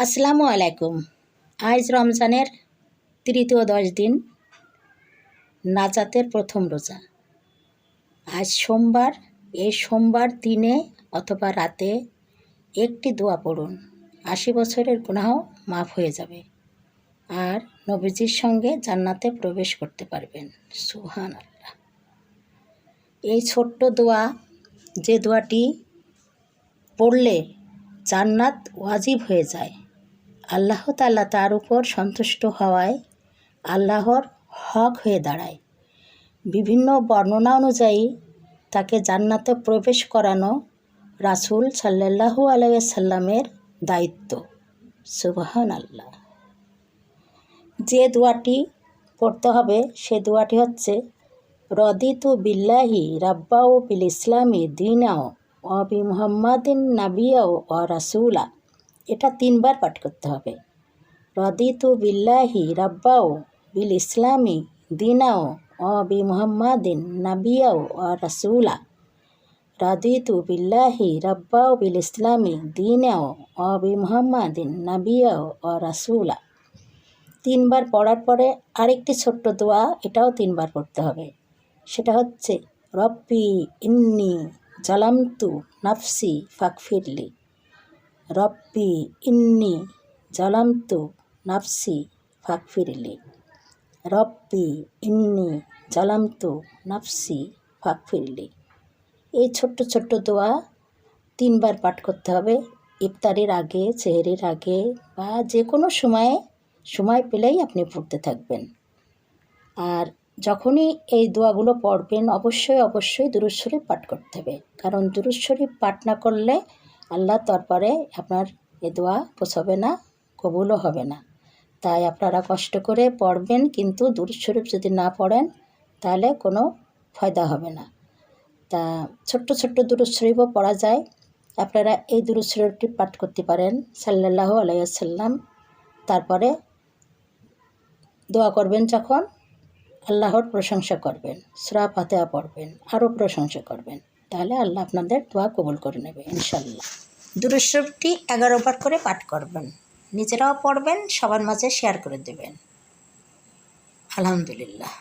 আসসালামু আলাইকুম। আজ রমজানের তৃতীয় 10 দিন, নাজাতের প্রথম রোজা। আজ সোমবার। এই সোমবার দিনে অথবা রাতে একটি দোয়া পড়ুন, 80 বছরের গুনাহ মাফ হয়ে যাবে আর নবীজির সঙ্গে জান্নাতে প্রবেশ করতে পারবেন। সুবহানাল্লাহ। এই ছোট্ট দোয়া, যে দোয়াটি পড়লে জান্নাত ওয়াজিব হয়ে যায়, আল্লাহ তাআলা তার উপর সন্তুষ্ট হওয়ায় আল্লাহর হক হয়ে দাঁড়ায়। বিভিন্ন বর্ণনা অনুযায়ী তাকে জান্নাতে প্রবেশ করানো রাসূল সাল্লাল্লাহু আলাইহি সাল্লামের দায়িত্ব। সুবহানাল্লাহ। যে দোয়াটি পড়তে হবে সে দোয়াটি হচ্ছে, রদিতু বিল্লাহি রাব্বা ও বিল ইসলামি দীনাও ও বি মুহাম্মাদিন নাবিয়াও ও রাসূলা। এটা 3 বার পাঠ করতে হবে। রদিতু বিল্লাহি রাব্বাও বিল ইসলামি দীনাও ও বি মুহাম্মাদিন নাবিয়াও ও রাসূলা। রদিতু বিল্লাহি রাব্বাও বিল ইসলামি দীনাও ও বি মুহাম্মাদিন নাবিয়াও ও রাসূলা। 3 বার পড়ার পরে আরেকটি ছোট্ট দোয়া, এটাও 3 বার পড়তে হবে। সেটা হচ্ছে, রব্বি ইন্নি জালামতু নাফসি ফাগফিরলি। রব্বি ইন্নি জালামতু নাফসি ফাগফিরলি। রব্বি ইন্নি জালামতু নাফসি ফাগফিরলি। এই ছোট্ট ছোট্ট দোয়া 3 বার পাঠ করতে হবে। ইফতারির আগে, সেহরির আগে বা যে কোনো সময় পেলেই আপনি পড়তে থাকবেন। আর যখনই এই দোয়াগুলো পড়বেন অবশ্যই দুরূদ শরীফ পাঠ করতে হবে, কারণ দুরূদ শরীফ পাঠ না করলে আল্লাহর দরবারে আপনার এ দোয়া পৌঁছাবে না, কবুলও হবে না। তাই আপনারা কষ্ট করে পড়বেন, কিন্তু দুরূদ শরীফ যদি না পড়েন তাহলে কোনো ফায়দা হবে না। তা ছোট্ট ছোট্ট দুরূদ শরীফও পড়া যায়। আপনারা এই দুরূদ শরীফটি পাঠ করতে পারেন, সাল্লাল্লাহু আলাইহি ওয়াসাল্লাম। তারপরে দোয়া করবেন, যখন আল্লাহর প্রশংসা করবেন, সূরা ফাতিহা পড়বেন, আরও প্রশংসা করবেন, তাহলে আল্লাহ আপনাদের দোয়া কবুল করে নেবে ইনশাল্লাহ। দুরূদ শরীফটি 11 বার করে পাঠ করবেন, নিজেরাও পড়বেন, সবার মাঝে শেয়ার করে দেবেন। আলহামদুলিল্লাহ।